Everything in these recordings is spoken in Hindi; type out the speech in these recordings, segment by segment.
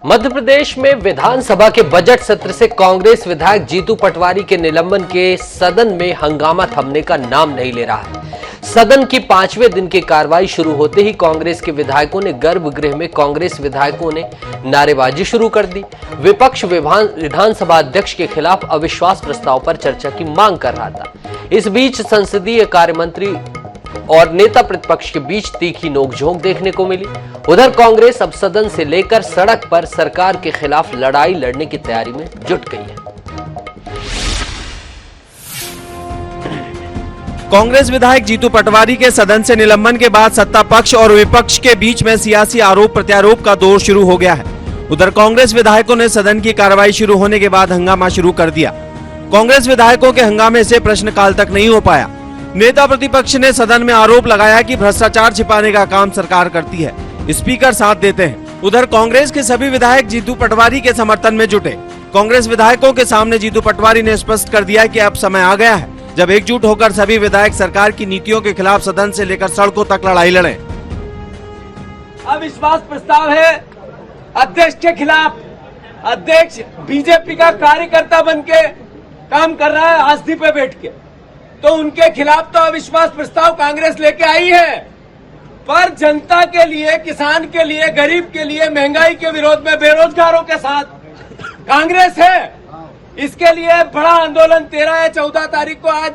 मध्य प्रदेश में विधानसभा के बजट सत्र से कांग्रेस विधायक जीतू पटवारी के निलंबन के सदन में हंगामा थमने का नाम नहीं ले रहा है। सदन की 5वें दिन की कार्रवाई शुरू होते ही कांग्रेस के विधायकों ने गर्भगृह में कांग्रेस विधायकों ने नारेबाजी शुरू कर दी। विपक्ष विधानसभा अध्यक्ष के खिलाफ अविश्वास प्रस्ताव पर चर्चा की मांग कर रहा था। इस बीच संसदीय कार्य मंत्री और नेता प्रतिपक्ष के बीच तीखी नोकझोंक देखने को मिली। उधर कांग्रेस अब सदन से लेकर सड़क पर सरकार के खिलाफ लड़ाई लड़ने की तैयारी में जुट गई है। कांग्रेस विधायक जीतू पटवारी के सदन से निलंबन के बाद सत्ता पक्ष और विपक्ष के बीच में सियासी आरोप प्रत्यारोप का दौर शुरू हो गया है। उधर कांग्रेस विधायकों ने सदन की कार्रवाई शुरू होने के बाद हंगामा शुरू कर दिया। कांग्रेस विधायकों के हंगामे से प्रश्नकाल तक नहीं हो पाया। नेता प्रतिपक्ष ने सदन में आरोप लगाया कि भ्रष्टाचार छिपाने का काम सरकार करती है, स्पीकर साथ देते हैं। उधर कांग्रेस के सभी विधायक जीतू पटवारी के समर्थन में जुटे। कांग्रेस विधायकों के सामने जीतू पटवारी ने स्पष्ट कर दिया कि अब समय आ गया है जब एकजुट होकर सभी विधायक सरकार की नीतियों के खिलाफ सदन से लेकर सड़कों तक लड़ाई लड़ें। अविश्वास प्रस्ताव है अध्यक्ष के खिलाफ। अध्यक्ष बीजेपी का कार्यकर्ता बनके काम कर रहा है आस्थी पे बैठ के, तो उनके खिलाफ तो अविश्वास प्रस्ताव कांग्रेस लेके आई है। पर जनता के लिए, किसान के लिए, गरीब के लिए, महंगाई के विरोध में बेरोजगारों के साथ कांग्रेस है। इसके लिए बड़ा आंदोलन 13 या 14 तारीख को आज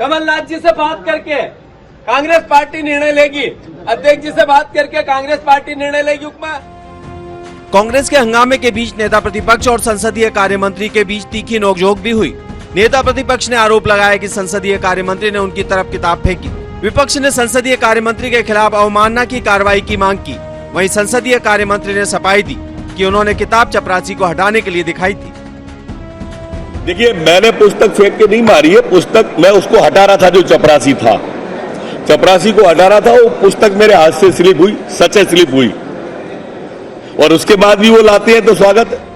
कमलनाथ जी से बात करके कांग्रेस पार्टी निर्णय लेगी। अध्यक्ष जी से बात करके कांग्रेस पार्टी निर्णय लेगी। कांग्रेस के हंगामे के बीच नेता प्रतिपक्ष और संसदीय कार्य मंत्री के बीच तीखी नोकझोंक भी हुई। नेता प्रतिपक्ष ने आरोप लगाया कि संसदीय कार्य मंत्री ने उनकी तरफ किताब फेंकी। विपक्ष ने संसदीय कार्य मंत्री के खिलाफ अवमानना की कार्रवाई की मांग की। वहीं संसदीय कार्य मंत्री ने सफाई दी कि उन्होंने किताब चपरासी को हटाने के लिए दिखाई थी। देखिए, मैंने पुस्तक फेंक के नहीं मारी है। पुस्तक मैं उसको हटा रहा था जो चपरासी था। चपरासी को हटा रहा था। वो पुस्तक मेरे हाथ से स्लिप हुई, सच है स्लिप हुई, और उसके बाद भी वो लाते हैं तो स्वागत है।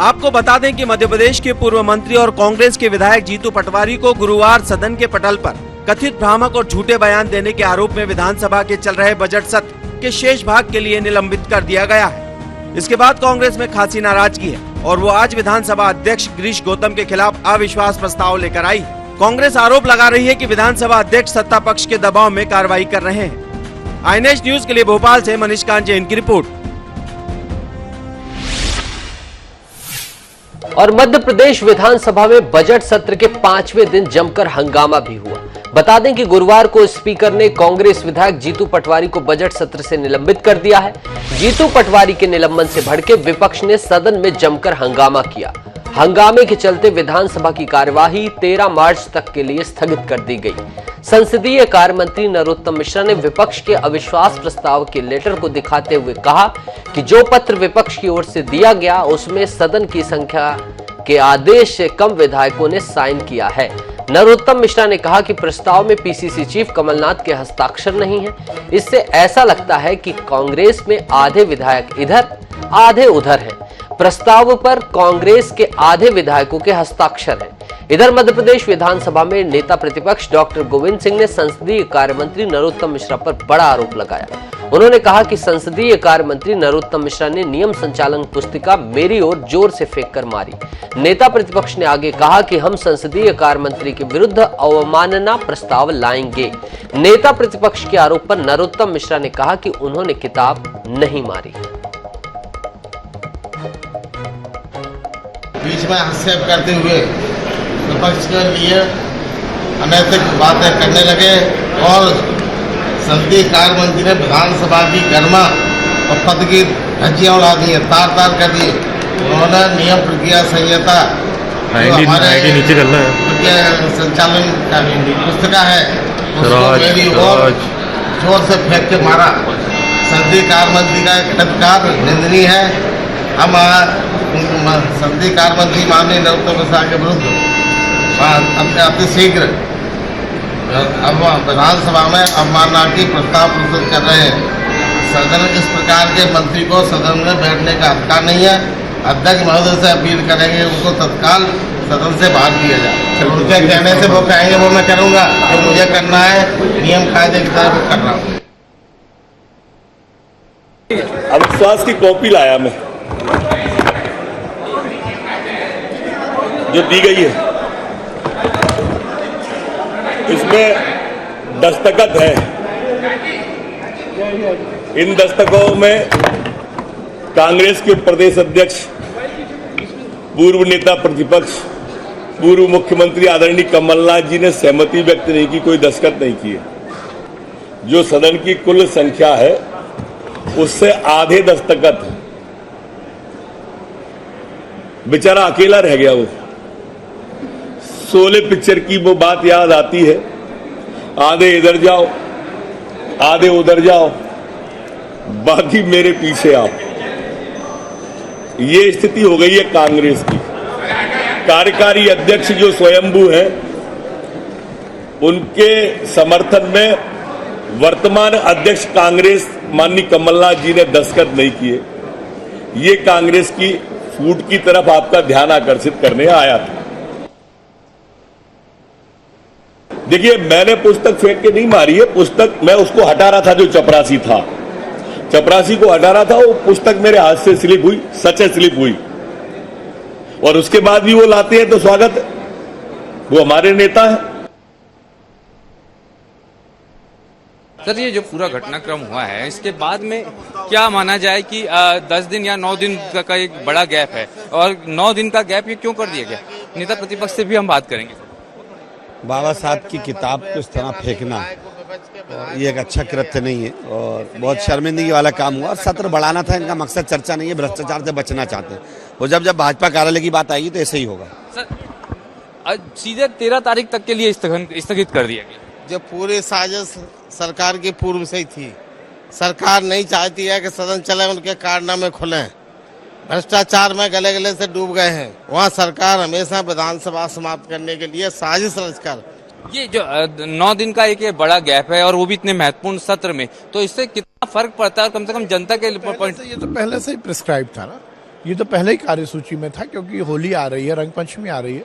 आपको बता दें कि मध्य प्रदेश के पूर्व मंत्री और कांग्रेस के विधायक जीतू पटवारी को गुरुवार सदन के पटल पर कथित भ्रामक और झूठे बयान देने के आरोप में विधानसभा के चल रहे बजट सत्र के शेष भाग के लिए निलंबित कर दिया गया है। इसके बाद कांग्रेस में खासी नाराजगी है और वो आज विधानसभा अध्यक्ष गिरीश गौतम के खिलाफ अविश्वास प्रस्ताव लेकर आई है। कांग्रेस आरोप लगा रही है कि विधानसभा अध्यक्ष सत्ता पक्ष के दबाव में कार्रवाई कर रहे हैं। आईएनएच न्यूज के लिए भोपाल से मनीष कांत जैन की रिपोर्ट। और मध्य प्रदेश विधानसभा में बजट सत्र के 5वें दिन जमकर हंगामा भी हुआ। बता दें कि गुरुवार को स्पीकर ने कांग्रेस विधायक जीतू पटवारी को बजट सत्र से निलंबित कर दिया है। जीतू पटवारी के निलंबन से भड़के विपक्ष ने सदन में जमकर हंगामा किया। हंगामे के चलते विधानसभा की कार्यवाही 13 मार्च तक के लिए स्थगित कर दी गई। संसदीय कार्य मंत्री नरोत्तम मिश्रा ने विपक्ष के अविश्वास प्रस्ताव के लेटर को दिखाते हुए कहा कि जो पत्र विपक्ष की ओर से दिया गया उसमें सदन की संख्या के आदेश से कम विधायकों ने साइन किया है। नरोत्तम मिश्रा ने कहा कि प्रस्ताव में पीसीसी चीफ कमलनाथ के हस्ताक्षर नहीं है। इससे ऐसा लगता है कि कांग्रेस में आधे विधायक इधर आधे उधर हैं। प्रस्ताव पर कांग्रेस के आधे विधायकों के हस्ताक्षर हैं। इधर मध्य प्रदेश विधानसभा में नेता प्रतिपक्ष डॉक्टर गोविंद सिंह ने संसदीय कार्य मंत्री नरोत्तम मिश्रा पर बड़ा आरोप लगाया। उन्होंने कहा कि संसदीय कार्य मंत्री नरोत्तम मिश्रा ने नियम संचालन पुस्तिका मेरी ओर जोर से फेंककर मारी। नेता प्रतिपक्ष ने आगे कहा कि हम संसदीय कार्य मंत्री के विरुद्ध अवमानना प्रस्ताव लाएंगे। नेता प्रतिपक्ष के आरोप पर नरोत्तम मिश्रा ने कहा कि उन्होंने किताब नहीं मारी। बीच में हस्तक्षेप करते हुए विपक्ष के लिए अनैतिक बातें करने लगे और संसदीय कार्य मंत्री ने विधानसभा की गर्मा और पद की धज्जियां उड़ा दी, तार तार कर दिए। उन्होंने नियम प्रक्रिया संहिता हमारे नीचे संचालन का पुस्तिका है उसको मेरी ओर जोर से फेंक के मारा। संसदीय कार्य मंत्री का अधिकार निंदनीय है। हम संसदीय कार्य मंत्री माननीय नरोत्तम मिश्रा के विरुद्ध अति शीघ्र अब विधानसभा में अवमानना की प्रस्ताव प्रस्तुत कर रहे हैं। सदन इस प्रकार के मंत्री को सदन में बैठने का अधिकार नहीं है। अध्यक्ष महोदय से अपील करेंगे उनको तत्काल सदन से बाहर किया जाए। उनके कहने से वो कहेंगे वो मैं करूँगा, जो मुझे करना है नियम कायदे की तरह कर रहा हूँ। अविश्वास की कॉपी लाया मैं, जो दी गई है इसमें दस्तखत है। इन दस्तकों में कांग्रेस के प्रदेश अध्यक्ष, पूर्व नेता प्रतिपक्ष, पूर्व मुख्यमंत्री आदरणीय कमलनाथ जी ने सहमति व्यक्त नहीं की, कोई दस्तखत नहीं किए। जो सदन की कुल संख्या है उससे आधे दस्तखत है। बेचारा अकेला रह गया। वो शोले पिक्चर की वो बात याद आती है, आधे इधर जाओ आधे उधर जाओ, बाकी मेरे पीछे आओ। ये स्थिति हो गई है कांग्रेस की। कार्यकारी अध्यक्ष जो स्वयंभू हैं, उनके समर्थन में वर्तमान अध्यक्ष कांग्रेस माननीय कमलनाथ जी ने दस्तखत नहीं किए। ये कांग्रेस की फूट की तरफ आपका ध्यान आकर्षित करने आया था। देखिए, मैंने पुस्तक फेंक के नहीं मारी है। पुस्तक मैं उसको हटा रहा था जो चपरासी था, चपरासी को हटा रहा था। वो पुस्तक मेरे हाथ से स्लिप हुई, सच है स्लिप हुई। और उसके बाद भी वो लाते हैं तो स्वागत है, वो हमारे नेता है। सर, ये जो पूरा घटनाक्रम हुआ है, इसके बाद में क्या माना जाए कि 10 दिन या 9 दिन का एक बड़ा गैप है, और 9 दिन का गैप ये क्यों कर दिया गया? नेता प्रतिपक्ष से भी हम बात करेंगे। बाबा साहब की किताब को इस तरह फेंकना ये एक अच्छा कृत्य नहीं है और बहुत शर्मिंदगी वाला काम हुआ। और सत्र बढ़ाना था, इनका मकसद चर्चा नहीं है, भ्रष्टाचार से बचना चाहते हैं। वो जब भाजपा कार्यालय की बात आएगी तो ऐसे ही होगा। सर, सीधे 13 तारीख तक के लिए स्थगित कर दिया गया। जो पूरी साजिश सरकार की पूर्व से ही थी। सरकार नहीं चाहती है कि सदन चले, उनके कारनामे खुले। भ्रष्टाचार में गले गले से डूब गए हैं। वहाँ सरकार हमेशा विधानसभा समाप्त करने के लिए साजिश रचकर, ये जो 9 दिन का एक बड़ा गैप है और वो भी इतने महत्वपूर्ण सत्र में, तो इससे कितना फर्क पड़ता है? और कम से कम जनता के पॉइंट, ये तो पहले से ही प्रिस्क्राइब था ना, ये तो पहले ही कार्यसूची में था, क्योंकि होली आ रही है, रंग पंचमी आ रही है,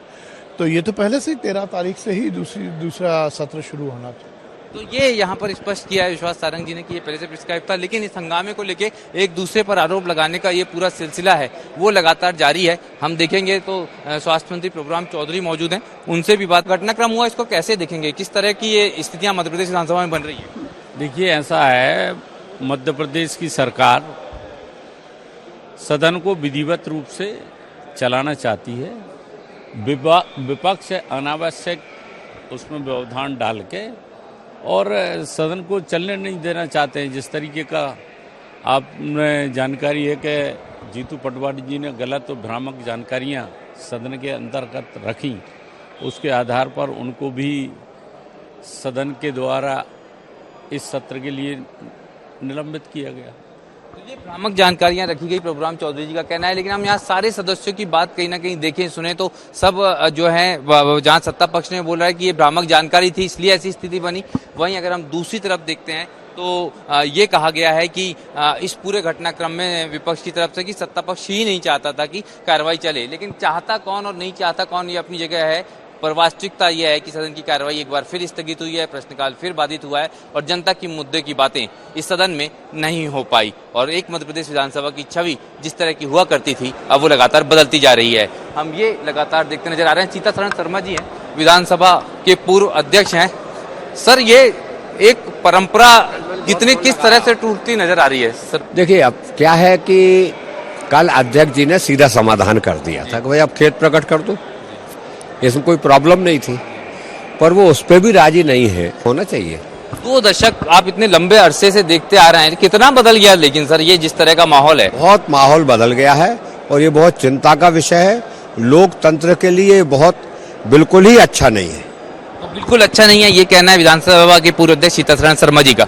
तो ये तो पहले से ही 13 तारीख से ही दूसरा सत्र शुरू होना था। तो ये यहाँ पर स्पष्ट किया है विश्वास सारंग जी ने कि ये पहले से प्रिस्क्राइब था। लेकिन इस हंगामे को लेके एक दूसरे पर आरोप लगाने का ये पूरा सिलसिला है, वो लगातार जारी है। हम देखेंगे तो स्वास्थ्य मंत्री प्रभुराम चौधरी मौजूद हैं, उनसे भी बात। घटनाक्रम हुआ, इसको कैसे देखेंगे? किस तरह की ये स्थितियां मध्य प्रदेश विधानसभा में बन रही है? देखिए, ऐसा है, मध्य प्रदेश की सरकार सदन को विधिवत रूप से चलाना चाहती है। विपक्ष अनावश्यक उसमें व्यवधान डाल के और सदन को चलने नहीं देना चाहते हैं। जिस तरीके का आपने जानकारी है कि जीतू पटवारी जी ने गलत और भ्रामक जानकारियां सदन के अंतर्गत रखी, उसके आधार पर उनको भी सदन के द्वारा इस सत्र के लिए निलंबित किया गया। तो ये भ्रामक जानकारियां रखी गई, प्रभुराम चौधरी जी का कहना है। लेकिन हम यहाँ सारे सदस्यों की बात कहीं ना कहीं देखें सुने तो सब जो है, जहाँ सत्ता पक्ष ने बोल रहा है कि ये भ्रामक जानकारी थी इसलिए ऐसी स्थिति बनी, वहीं अगर हम दूसरी तरफ देखते हैं तो ये कहा गया है कि इस पूरे घटनाक्रम में विपक्ष की तरफ से कि सत्ता पक्ष ही नहीं चाहता था कि कार्रवाई चले। लेकिन चाहता कौन और नहीं चाहता कौन, ये अपनी जगह है। पर वास्तविकता यह है कि सदन की कार्रवाई एक बार फिर स्थगित हुई है, प्रश्नकाल फिर बाधित हुआ है और जनता की मुद्दे की बातें इस सदन में नहीं हो पाई। और एक मध्य प्रदेश विधानसभा की छवि जिस तरह की हुआ करती थी, अब वो लगातार बदलती जा रही है। हम ये लगातार देखते नजर आ रहे हैं। सीतासरण शर्मा जी हैं, विधानसभा के पूर्व अध्यक्ष हैं। सर, ये एक परंपरा किस तरह से टूटती नजर आ रही है? सर, देखिए, अब क्या है कि कल अध्यक्ष जी ने सीधा समाधान कर दिया था कि भाई अब खेद प्रकट कर दो, इसमें कोई प्रॉब्लम नहीं थी, पर वो उस पर भी राजी नहीं है। होना चाहिए। 2 दशक आप इतने लंबे अरसे से देखते आ रहे हैं, कितना बदल गया? लेकिन सर, ये जिस तरह का माहौल है, बहुत माहौल बदल गया है और ये बहुत चिंता का विषय है। लोकतंत्र के लिए बहुत बिल्कुल ही अच्छा नहीं है। तो बिल्कुल अच्छा नहीं है, ये कहना है विधानसभा के पूर्व अध्यक्ष सीतासरण शर्मा जी का।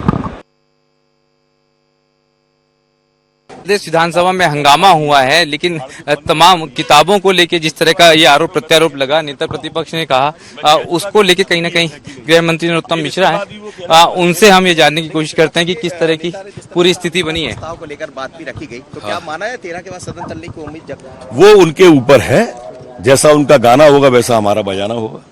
प्रदेश विधानसभा में हंगामा हुआ है, लेकिन तमाम किताबों को लेके जिस तरह का ये आरोप प्रत्यारोप लगा, नेता प्रतिपक्ष ने कहा, उसको लेके कहीं ना कहीं गृह मंत्री नरोत्तम मिश्रा है, उनसे हम ये जानने की कोशिश करते हैं कि किस तरह की पूरी स्थिति बनी है। प्रस्ताव को लेकर बात भी रखी गई, तो क्या माना है 13 के बाद सदन चलने की उम्मीद जब? वो उनके ऊपर है, जैसा उनका गाना होगा वैसा हमारा बजाना होगा।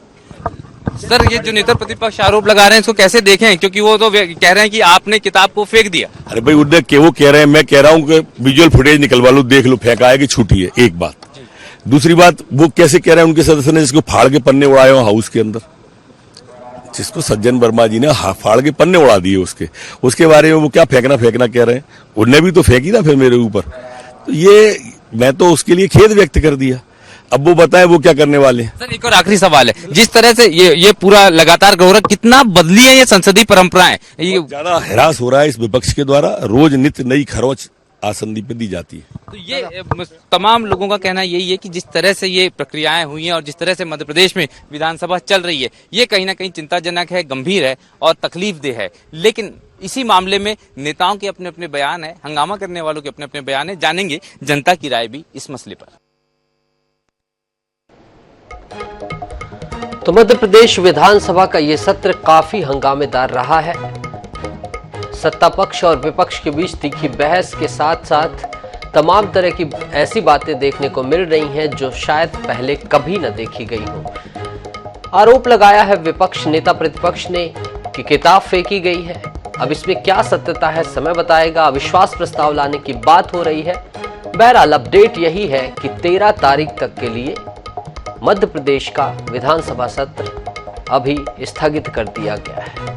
सर ये जो नेता प्रतिपक्ष आरोप लगा रहे हैं इसको कैसे देखें, क्योंकि वो तो कह रहे हैं कि आपने किताब को फेंक दिया। अरे भाई उन्हें के वो कह रहे हैं, मैं कह रहा हूँ कि विजुअल फुटेज निकलवा लो, देख लो फेंका है कि छूटी है, एक बात। दूसरी बात, वो कैसे कह रहे हैं उनके सदस्य ने जिसको फाड़ के पन्ने उड़ाए हो हाउस के अंदर, जिसको सज्जन वर्मा जी ने फाड़ के पन्ने उड़ा दिए उसके बारे में वो क्या फेंकना कह रहे हैं। उनने भी तो फेंकी ना फिर मेरे ऊपर, तो ये मैं तो उसके लिए खेद व्यक्त कर दिया। अब वो बताएं वो क्या करने वाले हैं। सर एक और आखिरी सवाल है, जिस तरह से ये पूरा लगातार हो रहा है, कितना बदली है ये संसदीय परंपराएं, ये ज्यादा हरास हो रहा है इस विपक्ष के द्वारा, रोज नित्य नई खरोच आसंदी पे दी जाती है। तो ये तमाम लोगों का कहना यही है कि जिस तरह से ये प्रक्रियाएं हुई हैं और जिस तरह से मध्य प्रदेश में विधानसभा चल रही है, ये कहीं ना कहीं चिंताजनक है, गंभीर है और तकलीफदेह है। लेकिन इसी मामले में नेताओं के अपने अपने बयान है, हंगामा करने वालों के अपने अपने बयान है। जानेंगे जनता की राय भी इस मसले पर। तो मध्य प्रदेश विधानसभा का ये सत्र काफी हंगामेदार रहा है। सत्ता पक्ष और विपक्ष के बीच तीखी बहस के साथ साथ तमाम तरह की ऐसी बातें देखने को मिल रही हैं जो शायद पहले कभी न देखी गई हो। आरोप लगाया है विपक्ष नेता प्रतिपक्ष ने कि किताब फेंकी गई है। अब इसमें क्या सत्यता है समय बताएगा। अविश्वास प्रस्ताव लाने की बात हो रही है। बहरहाल अपडेट यही है कि 13 तारीख तक के लिए मध्य प्रदेश का विधानसभा सत्र अभी स्थगित कर दिया गया है।